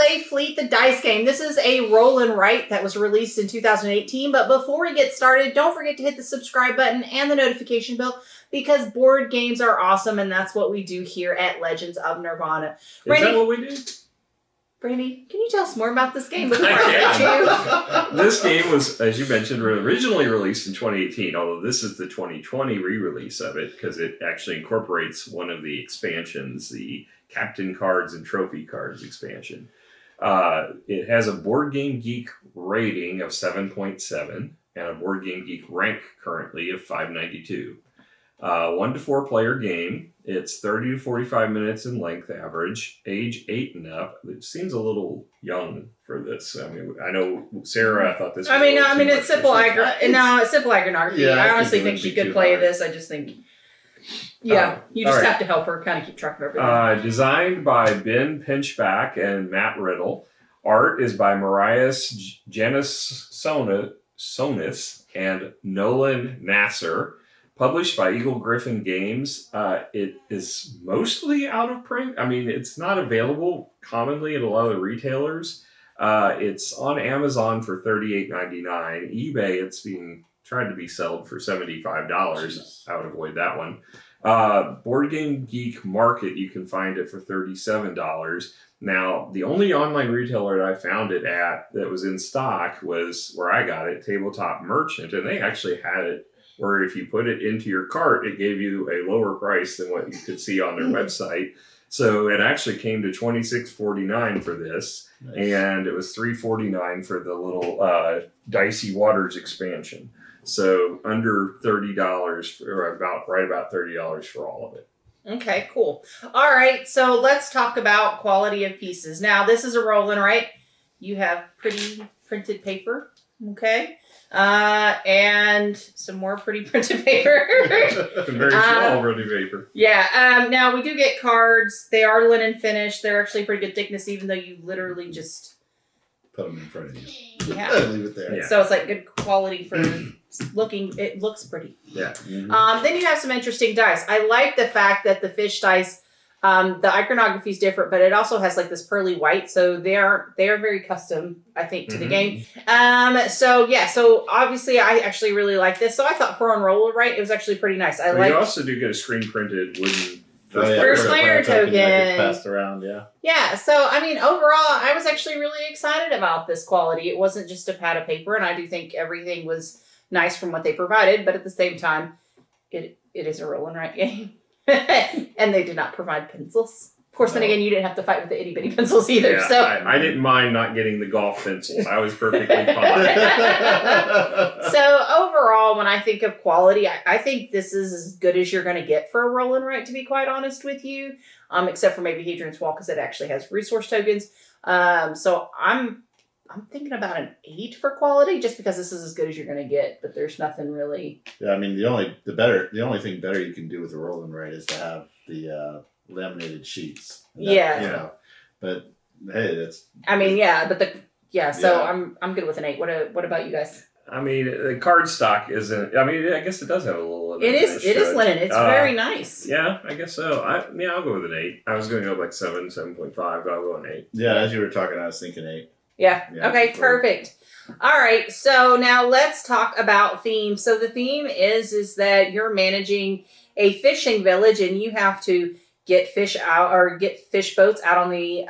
play Fleet the Dice game. This is a roll and write that was released in 2018. But before we get started, don't forget to hit the subscribe button and the notification bell because board games are awesome, and that's what we do here at Legends of Nirvana. Is that what we do? Brandy, can you tell us more about this game? This game was, as you mentioned, originally released in 2018, although this is the 2020 re-release of it because it actually incorporates one of the expansions, the Captain Cards and Trophy Cards expansion. It has a Board Game Geek rating of 7.7 and a Board Game Geek rank currently of 592. 1 to 4 player game. It's 30 to 45 minutes in length average. Age 8 and up. It seems a little young for this. I mean, I know Sarah thought this. It's simple iconography. Yeah, I honestly think she could play this. I just think, you just have to help her kind of keep track of everything. Designed by Ben Pinchback and Matt Riddle. Art is by Marius Janisonis and Nolan Nasser. Published by Eagle-Gryphon Games. It is mostly out of print. I mean, it's not available commonly at a lot of the retailers. It's on Amazon for $38.99. eBay, it's being tried to be sold for $75. I would avoid that one. Board Game Geek Market, you can find it for $37. Now, the only online retailer that I found it at that was in stock was where I got it, Tabletop Merchant, and they actually had it where if you put it into your cart, it gave you a lower price than what you could see on their website. So it actually came to $26.49 for this, and it was $3.49 for the little Dicey Waters expansion. So under $30, or right about $30 for all of it. Okay, cool. All right, so let's talk about quality of pieces. Now, this is a roll-in, right? You have pretty printed paper, okay? And some more pretty printed paper. Very small printed paper. Yeah. Now we do get cards. They are linen finish. They're actually pretty good thickness, even though you literally just put them in front of you. Yeah. Leave it there. Yeah. So it's like good quality for looking. It looks pretty. Yeah. Mm-hmm. Then you have some interesting dice. I like the fact that the fish dice. The iconography is different, but it also has like this pearly white, so they are very custom, I think, to the game. So obviously I actually really like this. So I thought for Unroller, right, it was actually pretty nice. You also do get a screen printed wooden first player token passed around. Yeah. So I mean, overall, I was actually really excited about this quality. It wasn't just a pad of paper, and I do think everything was nice from what they provided. But at the same time, it is a roll and write game. And they did not provide pencils. Of course, then again, you didn't have to fight with the itty-bitty pencils either. Yeah, so I didn't mind not getting the golf pencils. I was perfectly fine. So overall, when I think of quality, I think this is as good as you're going to get for a roll and write, to be quite honest with you. Except for maybe Hadrian's Wall, because it actually has resource tokens. So I'm thinking about an 8 for quality, just because this is as good as you're going to get, but there's nothing really. Yeah, I mean the only thing better you can do with a roll and write is to have the laminated sheets. But hey, that's. I mean, So I'm good with an 8. What about you guys? I mean, the card stock isn't. I mean, I guess it does have a little. It is linen. It's very nice. Yeah, I guess so. I'll go with an 8. I was going to go like 7.5, but I'll go an 8. Yeah, as you were talking, I was thinking 8. Yeah. Okay, perfect. All right. So now let's talk about theme. So the theme is that you're managing a fishing village and you have to get fish out or get fish boats out on the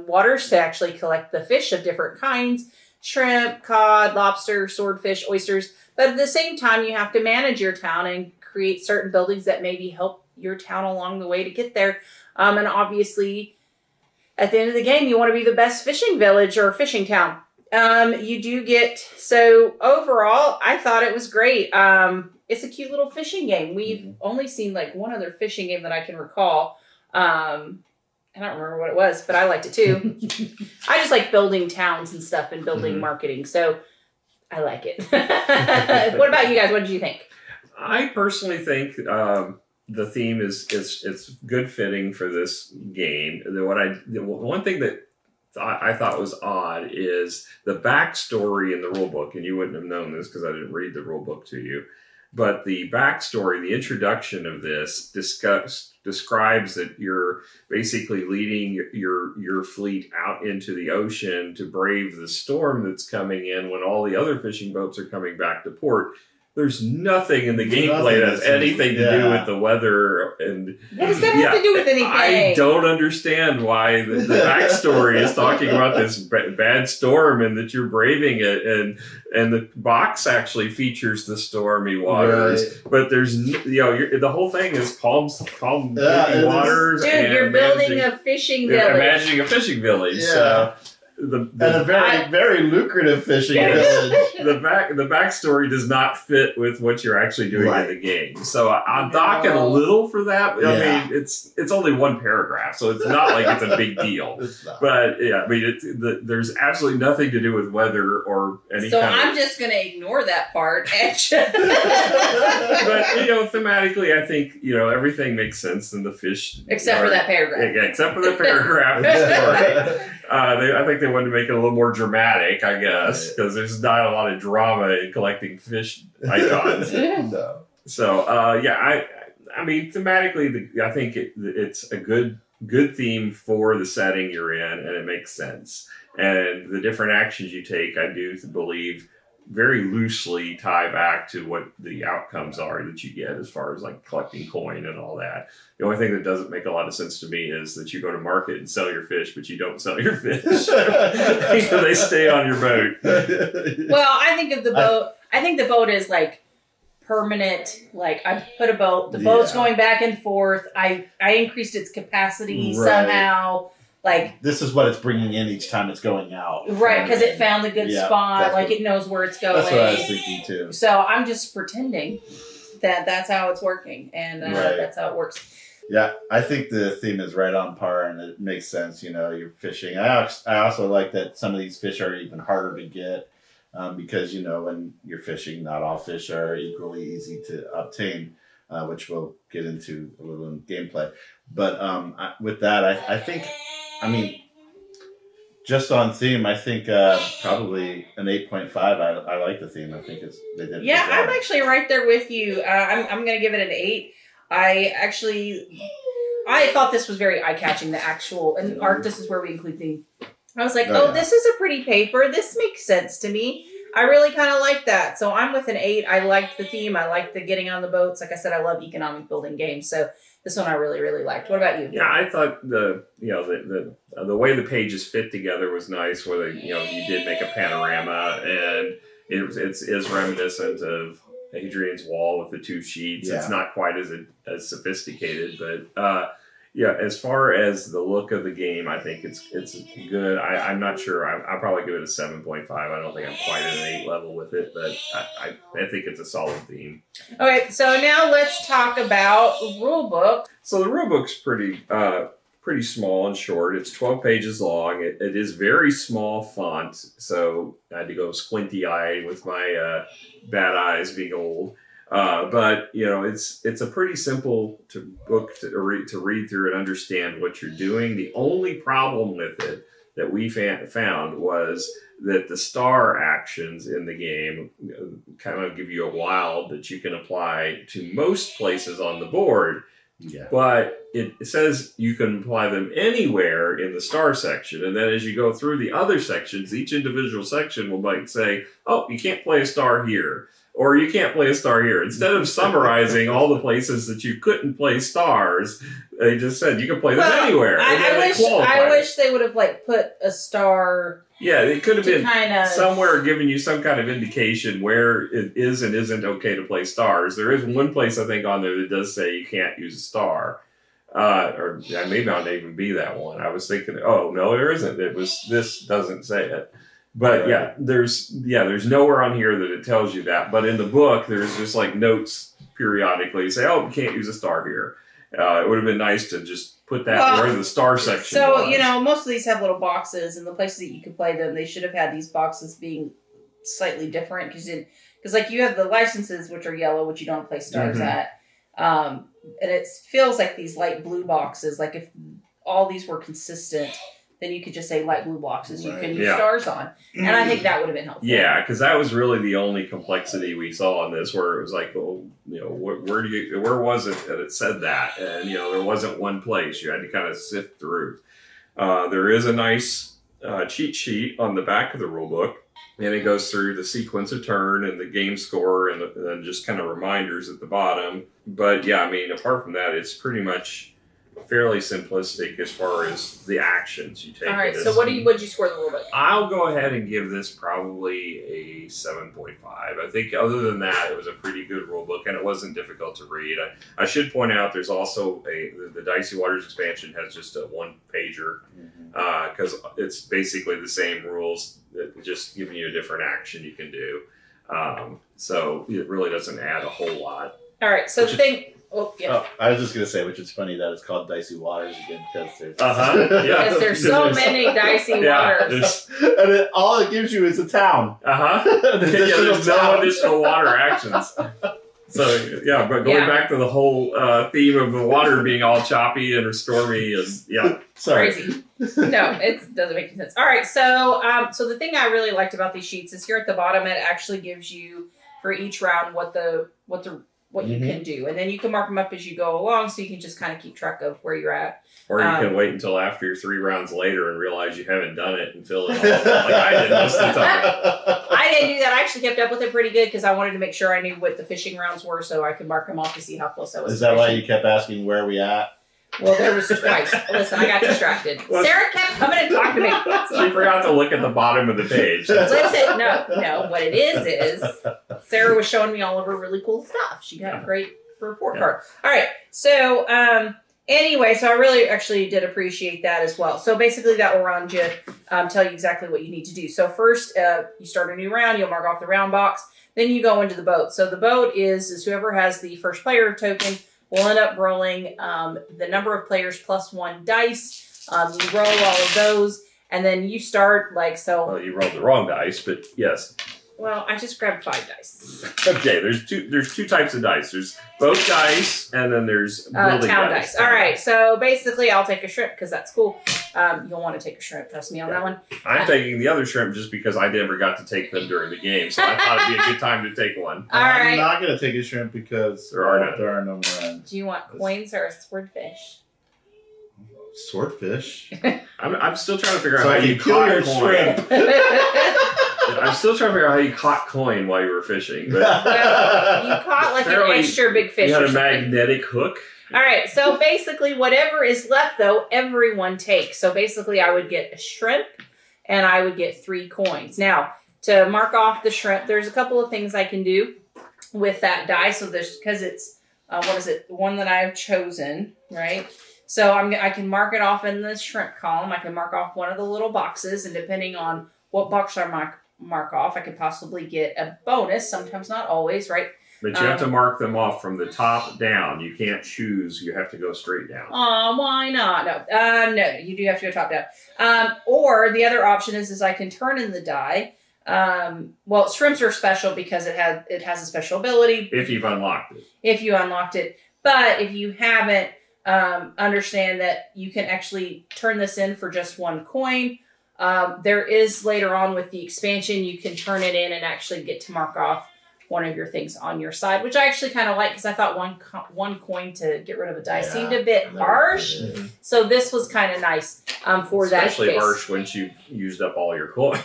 waters to actually collect the fish of different kinds, shrimp, cod, lobster, swordfish, oysters. But at the same time, you have to manage your town and create certain buildings that maybe help your town along the way to get there. And obviously, at the end of the game, you want to be the best fishing village or fishing town. You do get, so overall, I thought it was great. It's a cute little fishing game. We've only seen like one other fishing game that I can recall. I don't remember what it was, but I liked it too. I just like building towns and stuff and building marketing. So I like it. What about you guys? What did you think? I personally think the theme is it's good fitting for this game. The one thing that I thought was odd is the backstory in the rule book, and you wouldn't have known this because I didn't read the rule book to you. But the backstory, the introduction of this describes that you're basically leading your fleet out into the ocean to brave the storm that's coming in when all the other fishing boats are coming back to port. There's nothing in the gameplay that has anything to do with the weather. And what does that have to do with anything? I don't understand why the backstory is talking about this bad storm and that you're braving it. And the box actually features the stormy waters. Right. But there's, the whole thing is calm waters. Dude, you're building a fishing village. Imagining a fishing village. Yeah. And a very lucrative fishing village. The backstory does not fit with what you're actually doing in the game. So I'm docking a little for that. I mean, it's only one paragraph, so it's not like it's a big deal. But yeah, I mean, there's absolutely nothing to do with weather or any. So I'm just going to ignore that part. But thematically, I think everything makes sense in the fish, except for that paragraph. Yeah, except for the paragraph in the story. I think they wanted to make it a little more dramatic, I guess, because there's not a lot of drama in collecting fish icons. No. So, I mean, thematically, I think it's a good theme for the setting you're in, and it makes sense. And the different actions you take, I do believe, very loosely tie back to what the outcomes are that you get as far as like collecting coin and all that. The only thing that doesn't make a lot of sense to me is that you go to market and sell your fish, but you don't sell your fish. So they stay on your boat. Well, I think of the boat. I think the boat is like permanent. Like I put a boat. The boat's going back and forth. I increased its capacity somehow. Like this is what it's bringing in each time it's going out, right? Because it found a good spot, like it knows where it's going. That's what I was thinking too. So I'm just pretending that that's how it's working, and that's how it works. Yeah, I think the theme is right on par, and it makes sense. You're fishing. I also like that some of these fish are even harder to get because when you're fishing, not all fish are equally easy to obtain, which we'll get into a little in gameplay. But with that, I think. I mean, just on theme, I think probably an 8.5. I like the theme. I think they did. Yeah, I'm actually right there with you. I'm going to give it an 8. I thought this was very eye-catching. The actual and art. This is where we include theme. I was like, this is a pretty paper. This makes sense to me. I really kind of like that. So I'm with an 8. I liked the theme. I liked the getting on the boats. Like I said, I love economic building games. So this one I really, really liked. What about you? Yeah, I thought the way the pages fit together was nice. Where you did make a panorama, and it's reminiscent of Hadrian's Wall with the 2 sheets. Yeah. It's not quite as sophisticated, but as far as the look of the game, I think it's good. I'm not sure. I'll probably give it a 7.5. I don't think I'm quite at an 8 level with it, but I think it's a solid theme. Okay, so now let's talk about the rulebook. So the rulebook's pretty small and short. It's 12 pages long. It is very small font, so I had to go squinty-eyed with my bad eyes being old. But it's a pretty simple book to read through and understand what you're doing. The only problem with it that we found was that the star actions in the game kind of give you a wild that you can apply to most places on the board. Yeah. But it says you can apply them anywhere in the star section. And then as you go through the other sections, each individual section might say, oh, you can't play a star here. Or you can't play a star here. Instead of summarizing all the places that you couldn't play stars, they just said you can play them anywhere. I wish they would have put a star. Yeah, it could have been somewhere giving you some kind of indication where it is and isn't okay to play stars. There is one place I think on there that does say you can't use a star. Or maybe I'll even be that one. I was thinking, oh no, there isn't. This doesn't say it. But right. there's nowhere on here that it tells you that. But in the book, there's just notes periodically say, oh, you can't use a star here. It would have been nice to just put that where the star section was. So, most of these have little boxes, and the places that you could play them, they should have had these boxes being slightly different. Because you have the licenses, which are yellow, which you don't play stars at. And it feels like these light blue boxes, if all these were consistent, then you could just say light blue boxes you can use Yeah. stars on. And I think that would have been helpful. Yeah, because that was really the only complexity we saw on this, where it was like, well, where was it that it said that? And, there wasn't one place. You had to kind of sift through. There is a nice cheat sheet on the back of the rule book, and it goes through the sequence of turn and the game score and then just kind of reminders at the bottom. But yeah, I mean, apart from that, it's pretty much fairly simplistic as far as the actions you take. All right, so what'd you score the rulebook? I'll go ahead and give this probably a 7.5. I think other than that, it was a pretty good rulebook, and it wasn't difficult to read. I should point out there's also the Dicey Waters expansion has just a one-pager, because it's basically the same rules, just giving you a different action you can do. So it really doesn't add a whole lot. All right, so I was just gonna say, which is funny that it's called Dicey Waters again, because there's yes, there's so many dicey waters, and all it gives you is a town. There's no additional water actions. So yeah, but going back to the whole theme of the water being all choppy and stormy, and crazy. No, it doesn't make any sense. All right, so the thing I really liked about these sheets is here at the bottom, it actually gives you for each round what you can do, and then you can mark them up as you go along, so you can just kind of keep track of where you're at. Or you can wait until after you're 3 rounds later and realize you haven't done it and fill it all up like I did most of the time. I didn't do that. I actually kept up with it pretty good because I wanted to make sure I knew what the fishing rounds were, so I could mark them off to see how close I was. Is that why you kept asking where we at? Well, there was twice. Listen, I got distracted. Sarah kept coming and talking to me. She forgot to look at the bottom of the page. Listen, no. What it is Sarah was showing me all of her really cool stuff. She got a great report card. All right. So, anyway, so I really actually did appreciate that as well. So basically that will round you, tell you exactly what you need to do. So first, you start a new round. You'll mark off the round box. Then you go into the boat. So the boat is whoever has the first player token will end up rolling the number of players plus 1 dice. You roll all of those, and then you start Well, you rolled the wrong dice, but yes. Well, I just grabbed 5 dice. Okay, there's two types of dice. There's boat dice, and then there's building town dice. All right, so basically I'll take a shrimp because that's cool. You'll want to take a shrimp, trust me on that one. I'm taking the other shrimp just because I never got to take them during the game, so I thought it'd be a good time to take one. All right. I'm not going to take a shrimp because there are no more. Do you want coins or a swordfish? Swordfish? I'm still trying to figure out so how you kill your coin. shrimp. I'm still trying to figure out how you caught coin while you were fishing. But well, you caught like an extra big fish. You had a magnetic hook. All right, so basically whatever is left, though, everyone takes. So basically I would get a shrimp, and I would get 3 coins. Now, to mark off the shrimp, there's a couple of things I can do with that die. So there's, because it's, the one that I've chosen, right? So I can mark it off in the shrimp column. I can mark off one of the little boxes, and depending on what box I mark off, I could possibly get a bonus, sometimes not always, right? But you have to mark them off from the top down. You can't choose. You have to go straight down. Oh, why not? No, you do have to go top down. Or the other option is I can turn in the die. Well, shrimps are special because it has a special ability. If you've unlocked it. If you unlocked it. But if you haven't, understand that you can actually turn this in for just 1 coin. There is later on with the expansion, you can turn it in and actually get to mark off one of your things on your side, which I actually kind of like because I thought one coin to get rid of a die seemed a bit harsh. So this was kind of nice for that case. Especially harsh once you've used up all your coin.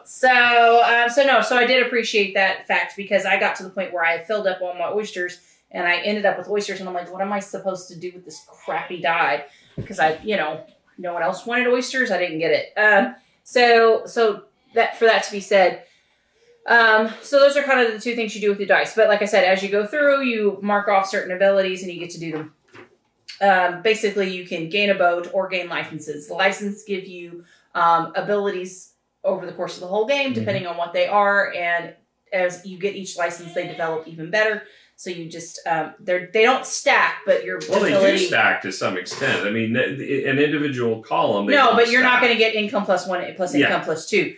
So I did appreciate that fact because I got to the point where I had filled up all my oysters and I ended up with oysters and I'm like, what am I supposed to do with this crappy die? Because no one else wanted oysters. I didn't get it. So that for that to be said, so those are kind of the 2 things you do with the dice. But like I said, as you go through, you mark off certain abilities and you get to do them. Basically, you can gain a boat or gain licenses. The license give you abilities over the course of the whole game, depending on what they are. And as you get each license, they develop even better. So you just, they don't stack, but your ability... Well, they do stack to some extent. I mean, an individual column... No, but you're not going to get income plus 1 plus income plus 2.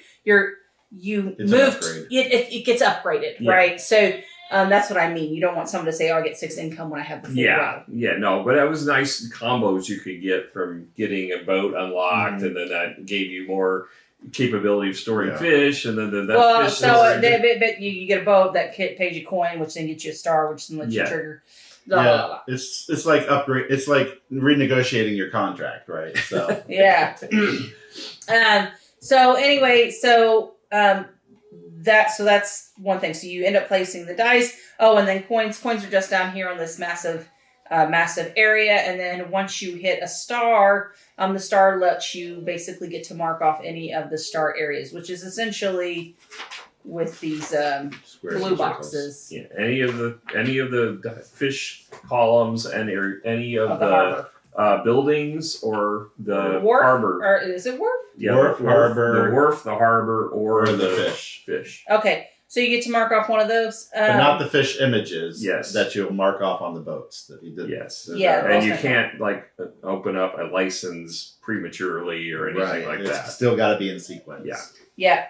It gets upgraded, right? So That's what I mean. You don't want someone to say, "Oh, I get 6 income when I have the full row." No, but that was nice combos you could get from getting a boat unlocked, and then that gave you more capability of storing fish, and then fish. But you get a boat that pays you coin, which then gets you a star, which then lets you trigger. Blah, blah, blah. It's like upgrade. It's like renegotiating your contract, right? So yeah. That's one thing. So you end up placing the dice. Oh, and then coins. Coins are just down here on this massive area. And then once you hit a star, the star lets you basically get to mark off any of the star areas, which is essentially with these blue boxes. Yeah, any of the fish columns and any of the buildings or the Wharf, harbor. or is it Wharf? Yeah, Wharf, harbor, the wharf, the harbor, or the fish. Okay, so you get to mark off one of those. But not the fish images. Yes. That you'll mark off on the boats that you did. Yes. Yeah. And you can't open up a license prematurely or anything like that. It's still got to be in sequence. Yeah.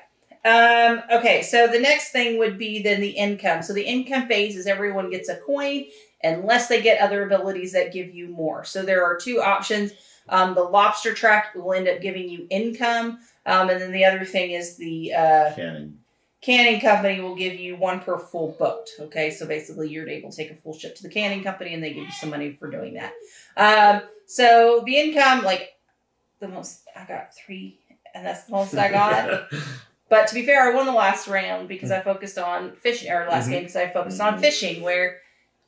Okay, so the next thing would be then the income. So the income phase is everyone gets a coin unless they get other abilities that give you more. So there are 2 options. The lobster track will end up giving you income. And then the other thing is the canning company will give you 1 per full boat. Okay, so basically you're able to take a full ship to the canning company and they give you some money for doing that. So the income, the most, I got 3, and that's the most I got. But to be fair, I won the last round because I focused on fishing, or last game because I focused on fishing, where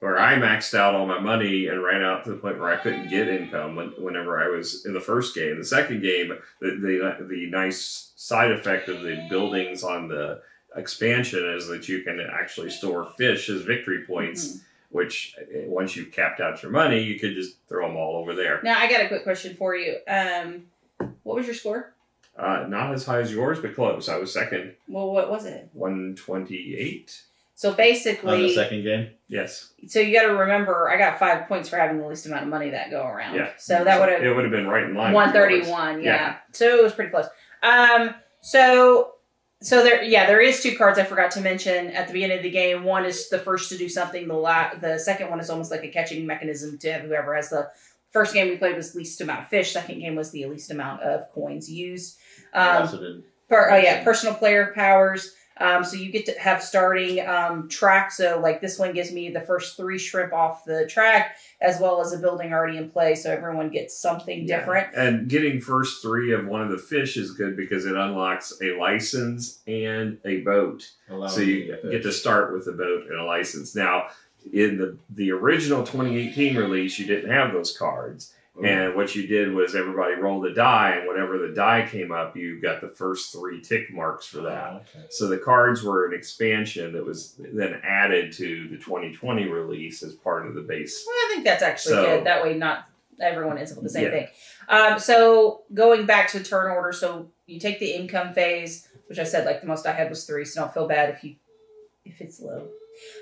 I maxed out all my money and ran out to the point where I couldn't get income whenever I was in the first game. The second game, the nice side effect of the buildings on the expansion is that you can actually store fish as victory points, which once you've capped out your money, you could just throw them all over there. Now, I got a quick question for you. What was your score? Not as high as yours, but close. I was second. Well, what was it? 128. So basically... On the second game? Yes. So you got to remember, I got 5 points for having the least amount of money that go around. Yeah. So that would have... It would have been right in line. 131, yeah. So it was pretty close. So there is 2 cards I forgot to mention at the beginning of the game. One is the first to do something. The second one is almost like a catching mechanism to have whoever has the... First game we played was least amount of fish. Second game was the least amount of coins used. Personal player powers. So you get to have starting track. So this one gives me the first 3 shrimp off the track, as well as a building already in play. So everyone gets something different. And getting first 3 of one of the fish is good because it unlocks a license and a boat. So you get to start with a boat and a license. Now, in the original 2018 release, you didn't have those cards. And what you did was everybody rolled a die, and whenever the die came up, you got the first 3 tick marks for that. So the cards were an expansion that was then added to the 2020 release as part of the base. Well, I think that's actually good. That way not everyone ends up with the same thing. So going back to turn order, so you take the income phase, which I said the most I had was 3, so don't feel bad if it's low.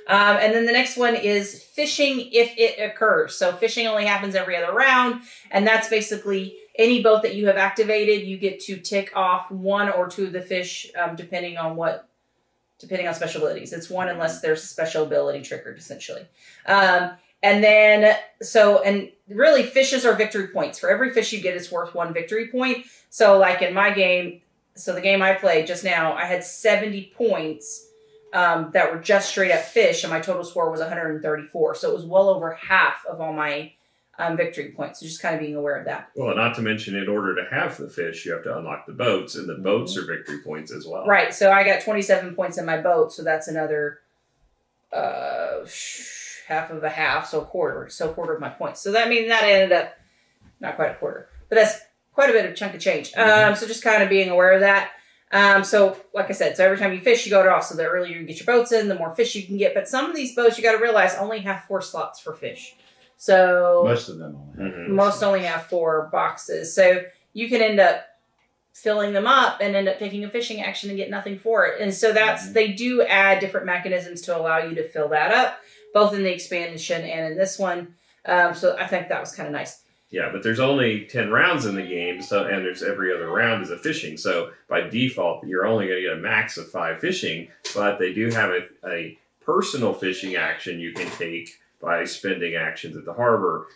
And then the next one is fishing if it occurs. So fishing only happens every other round, and that's basically any boat that you have activated, you get to tick off 1 or 2 of the fish, depending on special abilities. It's 1 unless there's a special ability triggered, essentially. And really fishes are victory points. For every fish you get, it's worth 1 victory point. So in my game, so the game I played just now, I had 70 points that were just straight up fish, and my total score was 134. So it was well over half of all my victory points. So just kind of being aware of that. Well, not to mention, in order to have the fish, you have to unlock the boats, and the boats are victory points as well. Right. So I got 27 points in my boat, so that's another half of a half, so a quarter. So a quarter of my points. So that ended up not quite a quarter, but that's quite a bit of chunk of change. So just kind of being aware of that. So like I said, so every time you fish, you go it off. So the earlier you get your boats in, the more fish you can get. But some of these boats, you got to realize, only have 4 slots for fish. So most of them only have 4 boxes. So you can end up filling them up and end up taking a fishing action and get nothing for it. And so they do add different mechanisms to allow you to fill that up, both in the expansion and in this one. So I think that was kind of nice. Yeah, but there's only 10 rounds in the game, and there's every other round is a fishing. So by default, you're only going to get a max of 5 fishing, but they do have a personal fishing action you can take by spending actions at the harbor.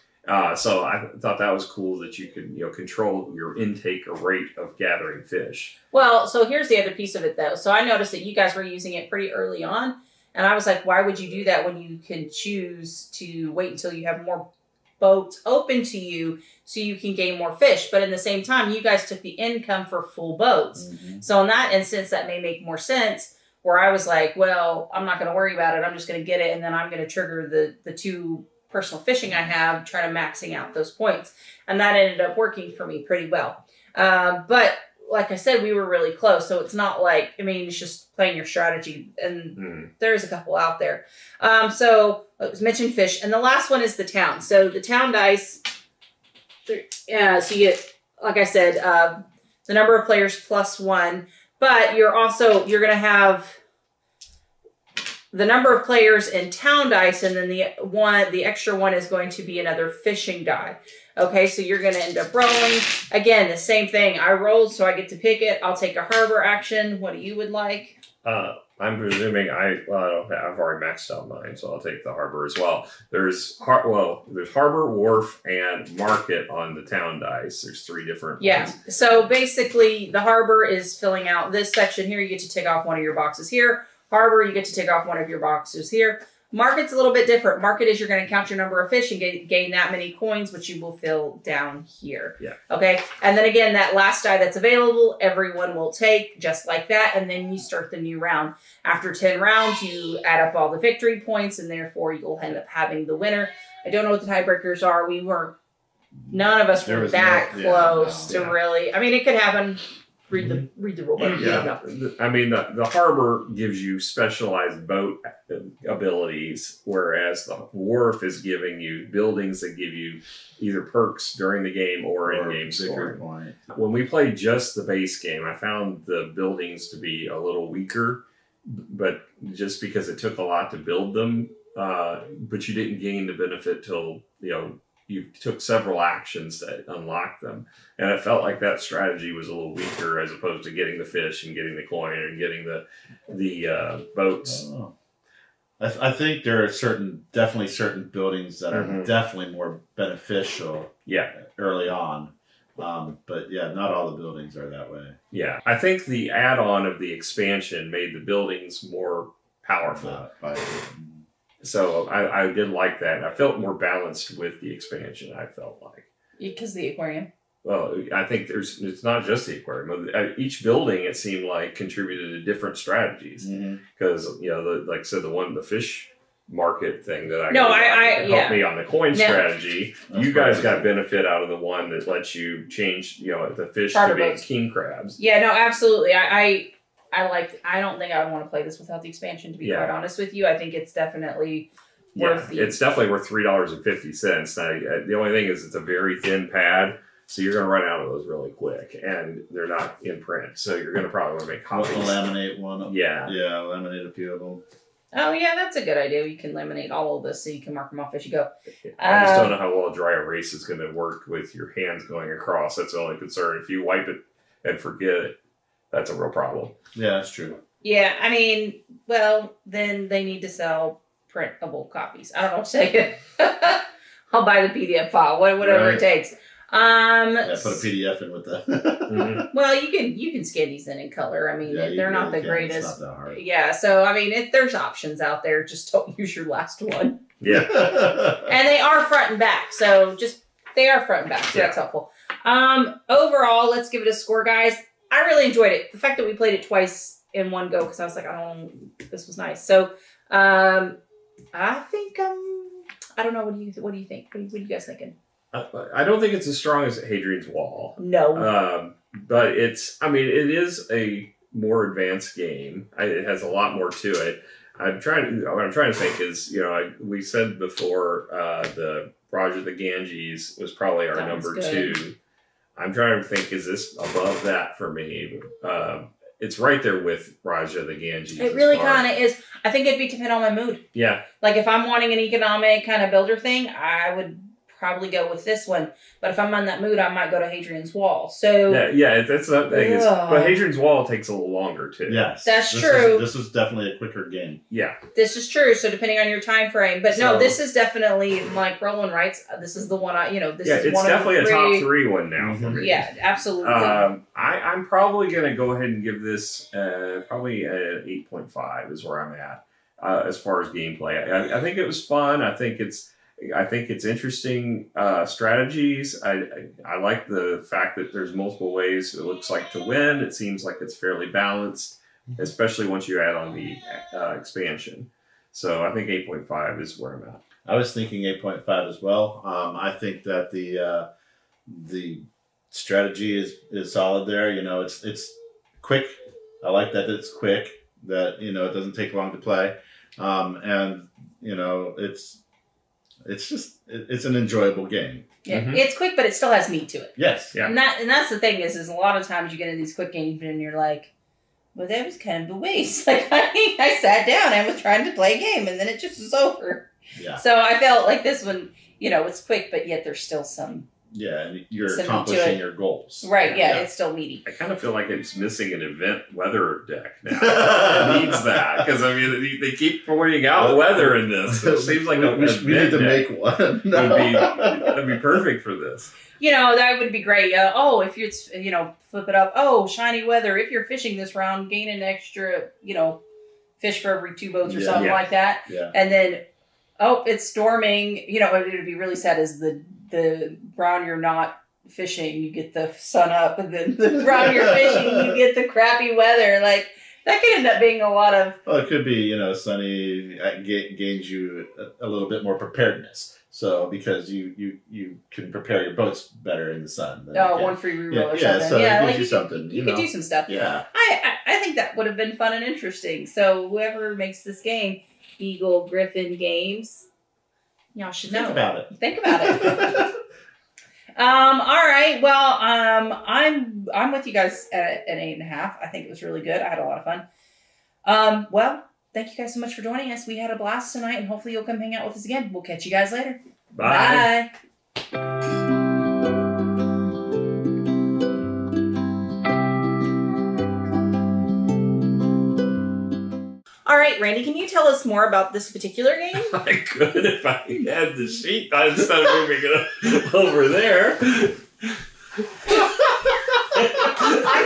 So I thought that was cool that you could, control your intake or rate of gathering fish. Well, so here's the other piece of it, though. So I noticed that you guys were using it pretty early on, and I was like, why would you do that when you can choose to wait until you have more boats open to you so you can gain more fish? But in the same time, you guys took the income for full boats. Mm-hmm. So in that instance, that may make more sense, where I was like, well, I'm not going to worry about it. I'm just going to get it, and then I'm going to trigger the 2 personal fishing I have, try to maxing out those points. And that ended up working for me pretty well. But like I said, we were really close. So it's not like, it's just playing your strategy. And there's a couple out there. So it was mentioned fish. And the last one is the town. So the town dice, so you get, like I said, the number of players +1. But you're going to have the number of players in town dice, and then the extra one is going to be another fishing die. Okay, so you're going to end up rolling. Again, the same thing. I rolled, so I get to pick it. I'll take a harbor action. What do you would like? I'm presuming I've already maxed out mine, so I'll take the harbor as well. There's harbor, wharf, and market on the town dice. There's 3 different ones. So basically, the harbor is filling out this section here. You get to take off one of your boxes here. Harbor, you get to take off one of your boxes here. Market's a little bit different. Market is you're going to count your number of fish and gain that many coins, which you will fill down here. Yeah. Okay. And then again, that last die that's available, everyone will take just like that. And then you start the new round. After 10 rounds, you add up all the victory points, and therefore you'll end up having the winner. I don't know what the tiebreakers are. None of us were that close to really. It could happen. Read the rulebook. Yeah. The harbor gives you specialized boat abilities, whereas the wharf is giving you buildings that give you either perks during the game or in-game scoring. When we played just the base game, I found the buildings to be a little weaker, but just because it took a lot to build them, but you didn't gain the benefit till, you took several actions to unlock them. And it felt like that strategy was a little weaker as opposed to getting the fish and getting the coin and getting the boats. Oh. I think there are definitely certain buildings that are definitely more beneficial early on. But not all the buildings are that way. Yeah. I think the add-on of the expansion made the buildings more powerful. So I did like that. I felt more balanced with the expansion, I felt like. Because the aquarium? Well, I think it's not just the aquarium. Each building, it seemed like, contributed to different strategies. Because, like I said, the fish market thing that helped me on the coin strategy. You guys got benefit out of the one that lets you change, the fish to being king crabs. Yeah, no, absolutely. I don't think I would want to play this without the expansion, to be quite honest with you. I think it's definitely worth it's definitely worth $3.50. The only thing is it's a very thin pad, so you're going to run out of those really quick, and they're not in print, so you're going to probably want to make copies. We'll laminate one. Yeah, laminate a few of them. Oh, yeah, that's a good idea. You can laminate all of this so you can mark them off as you go. I just don't know how well a dry erase is going to work with your hands going across. That's the only concern. If you wipe it and forget it, that's a real problem. Yeah, that's true. Yeah, then they need to sell printable copies. I don't know what to say. I'll buy the PDF file, whatever it takes. Put a PDF in with the. Well, you can scan these in color. They're not the greatest. It's not that hard. Yeah, so if there's options out there, just don't use your last one. Yeah. And they are front and back, so they are front and back, so that's helpful. Overall, let's give it a score, guys. I really enjoyed it. The fact that we played it twice in one go, because I was like, this was nice. So, I think, I don't know. What do you think? What are you guys thinking? I don't think it's as strong as Hadrian's Wall. No. But it is a more advanced game. It has a lot more to it. What I'm trying to think is, we said before, the Raja the Ganges was probably our number 2. I'm trying to think, is this above that for me? It's right there with Raja the Ganges. It really kind of is. I think it'd be dependent on my mood. Yeah. Like if I'm wanting an economic kind of builder thing, I would probably go with this one. But if I'm on that mood, I might go to Hadrian's Wall. So that's that thing. But Hadrian's Wall takes a little longer too. Yes, that's true. This is definitely a quicker game. Yeah, this is true. So depending on your time frame, but no, this is definitely like Roland writes. This is the one this is it's one definitely of the a top 3 one now for me. Yeah, absolutely. I'm probably gonna go ahead and give this probably an 8.5 is where I'm at as far as gameplay. I think it was fun. I think it's interesting strategies. I like the fact that there's multiple ways it looks like to win. It seems like it's fairly balanced, especially once you add on the expansion. So I think 8.5 is where I'm at. I was thinking 8.5 as well. I think that the strategy is solid there. It's quick. I like that it's quick. That it doesn't take long to play, and it's an enjoyable game. Yeah, it's quick, but it still has meat to it. Yes, yeah, and that's the thing is a lot of times you get in these quick games and you're like, well, that was kind of a waste. Like I sat down and was trying to play a game, and then it just was over. Yeah. So I felt like this one, it's quick, but yet there's still some. Yeah, and you're accomplishing your goals. Right, yeah, it's still meaty. I kind of feel like it's missing an event weather deck now. It needs that, because, they keep pointing out weather in this. It seems like we need to make one. That'd be perfect for this. That would be great. If it's, flip it up. Oh, shiny weather. If you're fishing this round, gain an extra, fish for every 2 boats or something like that. Yeah. And then, it's storming. It would be really sad as the round you're not fishing, you get the sun up, and then the round you're fishing, you get the crappy weather. Like, that could end up being a lot of... Well, it could be, sunny gains you a little bit more preparedness. So, because you can prepare your boats better in the sun. One free reroll or something. So yeah, it gives you something. You could do some stuff. Yeah. I think that would have been fun and interesting. So, whoever makes this game, Eagle-Gryphon Games, y'all should know. Think about it. All right. Well, I'm with you guys at 8.5. I think it was really good. I had a lot of fun. Well, thank you guys so much for joining us. We had a blast tonight, and hopefully you'll come hang out with us again. We'll catch you guys later. Bye. Bye. All right, Randy, can you tell us more about this particular game? I could if I had the sheet instead of moving it over there. I'm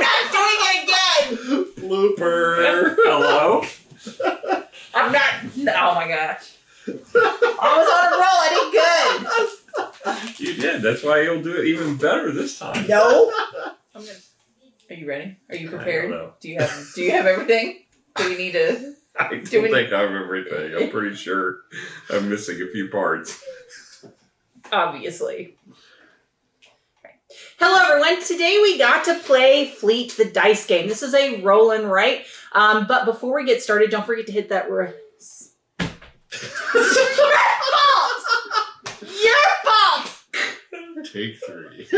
not doing it again! Blooper. Hello? I'm not... Oh, my gosh. I was on a roll. I did good. You did. That's why you'll do it even better this time. No. Are you ready? Are you prepared? I don't know. Do you have everything? Do we need to... I don't think I have everything. I'm pretty sure I'm missing a few parts. Obviously. Hello, everyone. Today we got to play Fleet, the dice game. This is a roll and write. But before we get started, don't forget to hit that... Your fault! Your fault! Take 3.